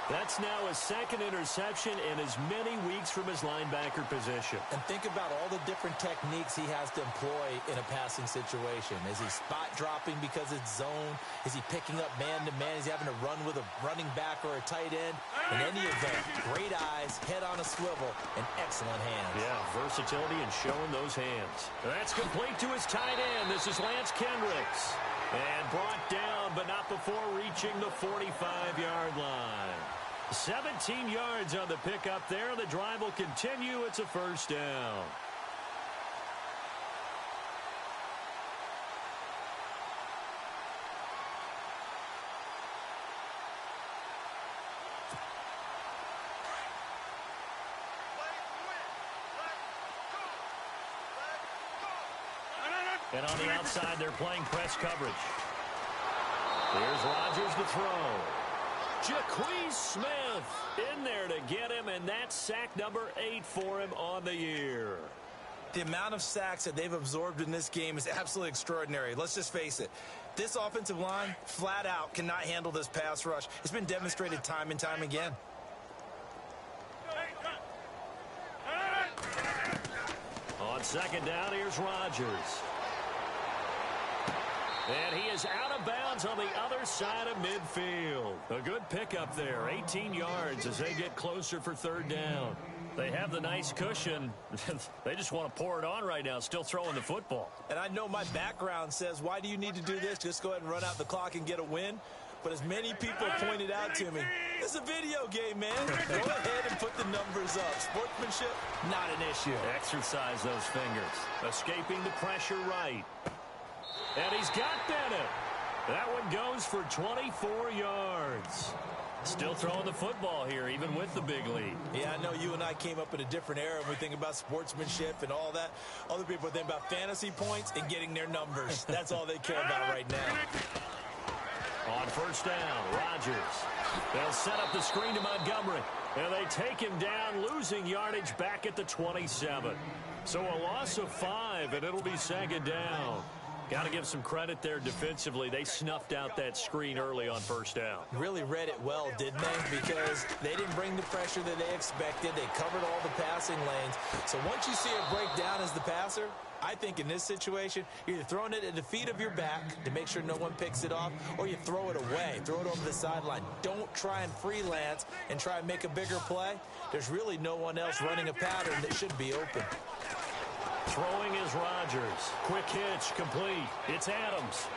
That's now his 2nd interception in as many weeks from his linebacker position. And think about all the different techniques he has to employ in a passing situation. Is he spot dropping because it's zone? Is he picking up man-to-man? Is he having to run with a running back or a tight end? In any event, great eyes, head on a swivel, and excellent hands. Yeah, versatility and showing those hands. That's complete to his tight end. This is Lance Kendricks. And brought down, but not before reaching the 45-yard line. 17 yards on the pickup there. The drive will continue. It's a first down. And on the outside, they're playing press coverage. Here's Rodgers to throw. Jacquez Smith in there to get him, and that's sack number 8 for him on the year. The amount of sacks that they've absorbed in this game is absolutely extraordinary. Let's just face it. This offensive line, flat out, cannot handle this pass rush. It's been demonstrated time and time again. On 2nd down, here's Rodgers. And he is out of bounds on the other side of midfield. A good pickup there, 18 yards as they get closer for 3rd down. They have the nice cushion. They just want to pour it on right now, still throwing the football. And I know my background says, why do you need to do this? Just go ahead and run out the clock and get a win. But as many people pointed out to me, it's a video game, man. Go ahead and put the numbers up. Sportsmanship, not an issue. Exercise those fingers. Escaping the pressure right. And he's got Bennett. That one goes for 24 yards. Still throwing the football here, even with the big lead. Yeah, I know you and I came up in a different era when we think about sportsmanship and all that. Other people think about fantasy points and getting their numbers. That's all they care about right now. On 1st down, Rodgers. They'll set up the screen to Montgomery. And they take him down, losing yardage back at the 27. So a loss of 5, and it'll be 2nd down. Got to give some credit there defensively. They snuffed out that screen early on 1st down. Really read it well, didn't they? Because they didn't bring the pressure that they expected. They covered all the passing lanes. So once you see it break down as the passer, I think in this situation, you're either throwing it at the feet of your back to make sure no one picks it off, or you throw it away, throw it over the sideline. Don't try and freelance and try and make a bigger play. There's really no one else running a pattern that should be open. Throwing is Rodgers. Quick hitch, complete. It's Adams.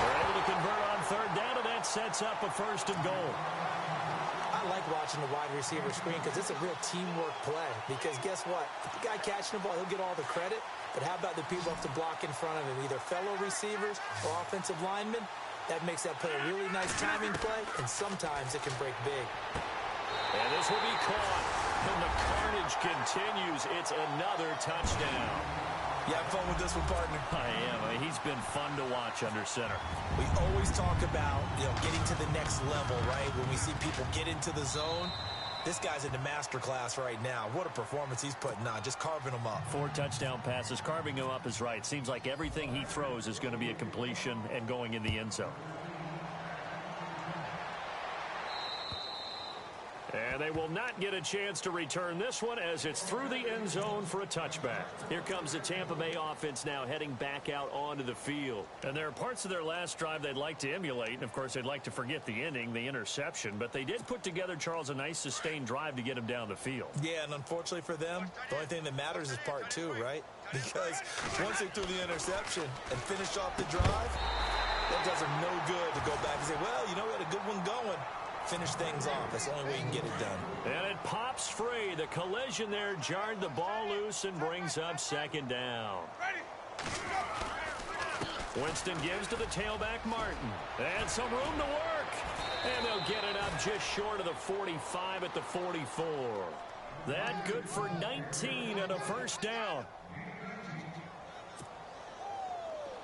They're able to convert on third down, and that sets up a first and goal. I like watching the wide receiver screen because it's a real teamwork play. Because guess what? The guy catching the ball, he'll get all the credit. But how about the people have to block in front of him, either fellow receivers or offensive linemen? That makes that play a really nice timing play, and sometimes it can break big. And this will be caught. And the carnage continues. It's another touchdown. You have fun with this one, partner? I am. He's been fun to watch under center. We always talk about, getting to the next level, right? When we see people get into the zone, this guy's in the master class right now. What a performance he's putting on, just carving them up. 4 touchdown passes. Carving him up is right. Seems like everything he throws is going to be a completion and going in the end zone. And they will not get a chance to return this one as it's through the end zone for a touchback. Here comes the Tampa Bay offense now heading back out onto the field. And there are parts of their last drive they'd like to emulate. And, of course, they'd like to forget the inning, the interception. But they did put together, Charles, a nice sustained drive to get him down the field. Yeah, and unfortunately for them, the only thing that matters is part 2, right? Because once they threw the interception and finished off the drive, that does them no good to go back and say, well, we had a good one going. Finish things off. That's the only way you can get it done. And it pops free. The collision there jarred the ball loose and brings up second down. Winston gives to the tailback, Martin. And some room to work. And they'll get it up just short of the 45 at the 44. That good for 19 and a first down.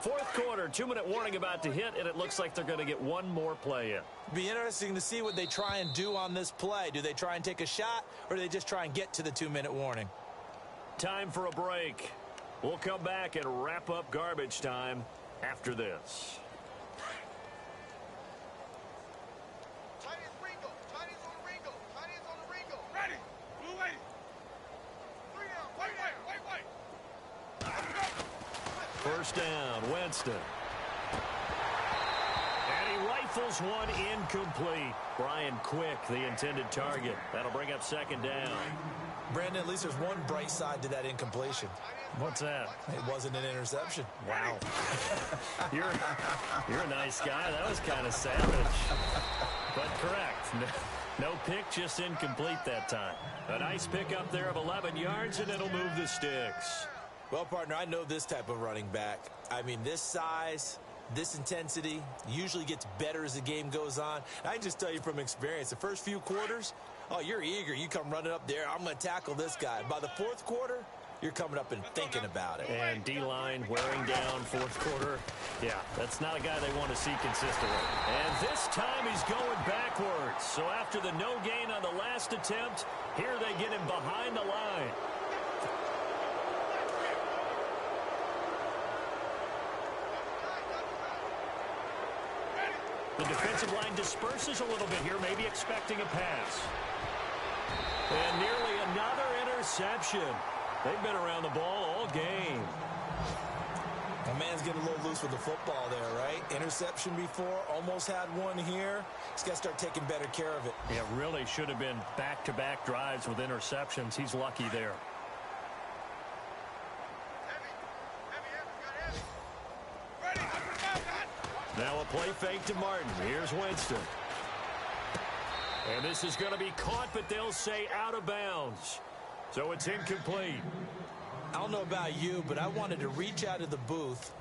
Fourth quarter, 2-minute warning about to hit, and it looks like they're going to get one more play in. Be interesting to see what they try and do on this play. Do they try and take a shot, or do they just try and get to the 2-minute warning? Time for a break. We'll come back and wrap up garbage time after this. Ready. Blue lady. 3 down. Wait. First down, Winston. And he rifles one incomplete. Brian Quick, the intended target. That'll bring up second down. Brandon, at least there's one bright side to that incompletion. What's that? It wasn't an interception. Wow. You're a nice guy. That was kind of savage. But correct. No pick, just incomplete that time. A nice pickup there of 11 yards, and it'll move the sticks. Well, partner, I know this type of running back. I mean, this size, this intensity usually gets better as the game goes on. I can just tell you from experience, the first few quarters, you're eager. You come running up there, I'm going to tackle this guy. By the fourth quarter, you're coming up and thinking about it. And D-line wearing down fourth quarter. Yeah, that's not a guy they want to see consistently. And this time he's going backwards. So after the no gain on the last attempt, here they get him behind the line. The defensive line disperses a little bit here, maybe expecting a pass. And nearly another interception. They've been around the ball all game. My man's getting a little loose with the football there, right? Interception before, almost had one here. He's got to start taking better care of it. Yeah, really should have been back-to-back drives with interceptions. He's lucky there. Now a play fake to Martin. Here's Winston. And this is going to be caught, but they'll say out of bounds. So it's incomplete. I don't know about you, but I wanted to reach out of the booth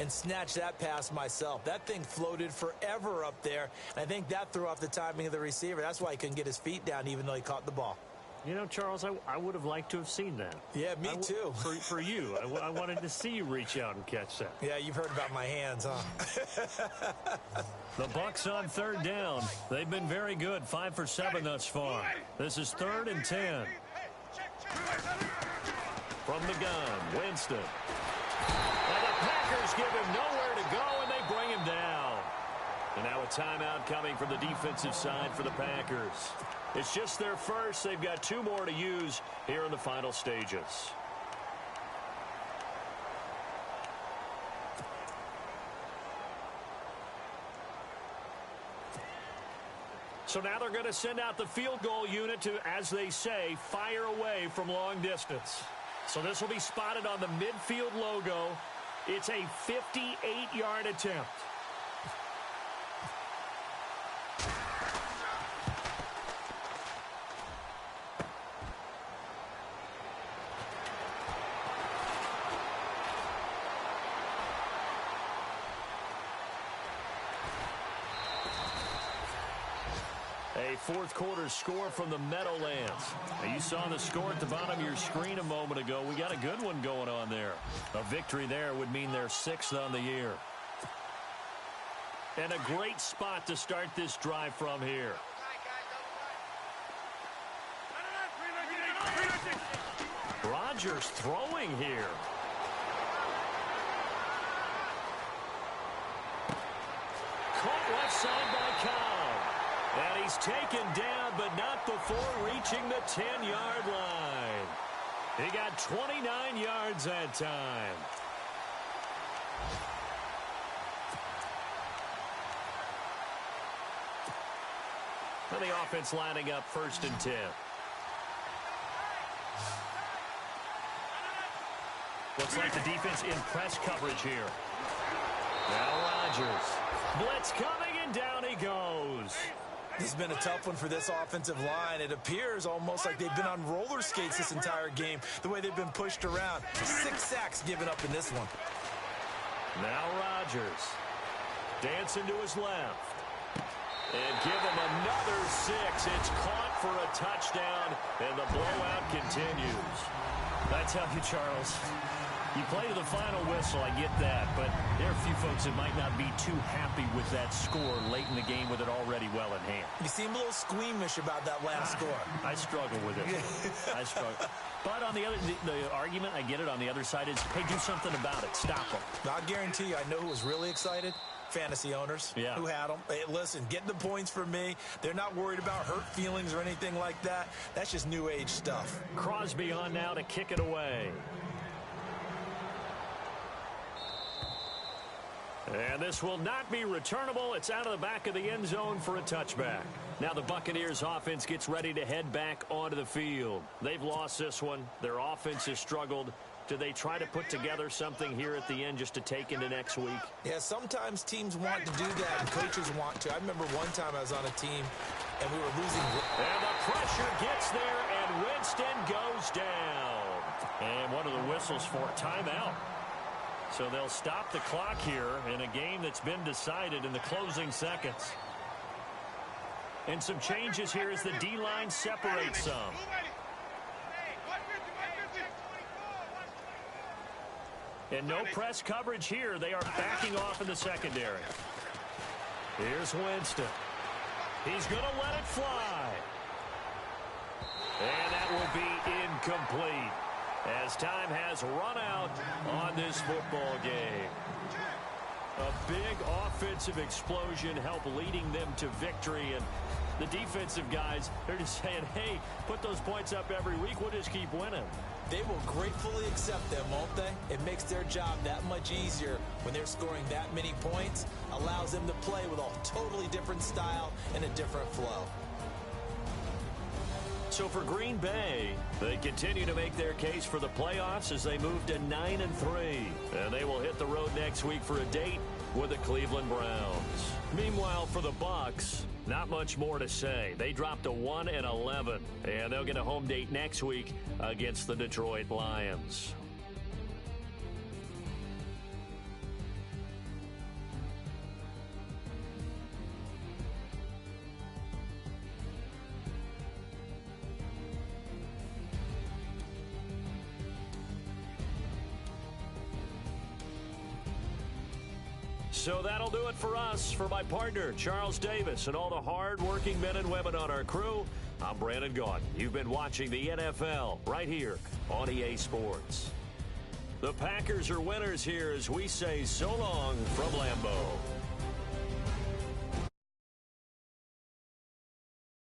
and snatch that pass myself. That thing floated forever up there, and I think that threw off the timing of the receiver. That's why he couldn't get his feet down even though he caught the ball. You know, Charles, I would have liked to have seen that. Yeah, me too. For you. I wanted to see you reach out and catch that. Yeah, you've heard about my hands, huh? The Bucs on third down. They've been very good, 5 for 7 thus far. This is 3rd and 10. From the gun, Winston. And the Packers give him nowhere to go, and they bring him down. And now a timeout coming from the defensive side for the Packers. It's just their first. They've got 2 more to use here in the final stages. So now they're going to send out the field goal unit to, as they say, fire away from long distance. So this will be spotted on the midfield logo. It's a 58-yard attempt. A fourth quarter score from the Meadowlands. Now, you saw the score at the bottom of your screen a moment ago. We got a good one going on there. A victory there would mean they're 6th on the year. And a great spot to start this drive from here. Rodgers throwing here. Caught left side by Cobb. And he's taken down, but not before reaching the 10-yard line. He got 29 yards that time. And the offense lining up 1st and 10. Looks like the defense in press coverage here. Now Rodgers. Blitz coming, and down he goes. This has been a tough one for this offensive line. It appears almost like they've been on roller skates this entire game, the way they've been pushed around. 6 sacks given up in this one. Now Rodgers. Dancing to his left. And give him another 6. It's caught for a touchdown, and the blowout continues. I tell you, Charles, you play to the final whistle, I get that, but there are a few folks that might not be too happy with that score late in the game with it already well in hand. You seem a little squeamish about that last score. I struggle with it. I struggle. But on the other, the argument, I get it, on the other side is, hey, do something about it. Stop them. I guarantee you, I know who was really excited. Fantasy owners who had them. Hey, listen, get the points for me. They're not worried about hurt feelings or anything like that. That's just new age stuff. Crosby on now to kick it away. And this will not be returnable. It's out of the back of the end zone for a touchback. Now the Buccaneers offense gets ready to head back onto the field. They've lost this one. Their offense has struggled. Do they try to put together something here at the end just to take into next week? Yeah, sometimes teams want to do that and coaches want to. I remember one time I was on a team and we were losing. And the pressure gets there and Winston goes down. And one of the whistles for timeout. So they'll stop the clock here in a game that's been decided in the closing seconds. And some changes here as the D-line separates some. And no press coverage here. They are backing off in the secondary. Here's Winston. He's going to let it fly. And that will be incomplete as time has run out on this football game. A big offensive explosion helped leading them to victory. And the defensive guys, they're just saying, hey, put those points up every week. We'll just keep winning. They will gratefully accept them, won't they? It makes their job that much easier when they're scoring that many points. Allows them to play with a totally different style and a different flow. So for Green Bay, they continue to make their case for the playoffs as they move to 9-3. And they will hit the road next week for a date with the Cleveland Browns. Meanwhile, for the Bucs, not much more to say. They dropped to 1-11, and they'll get a home date next week against the Detroit Lions. So that'll do it for us. For my partner, Charles Davis, and all the hard-working men and women on our crew, I'm Brandon Gaudin. You've been watching the NFL right here on EA Sports. The Packers are winners here as we say so long from Lambeau.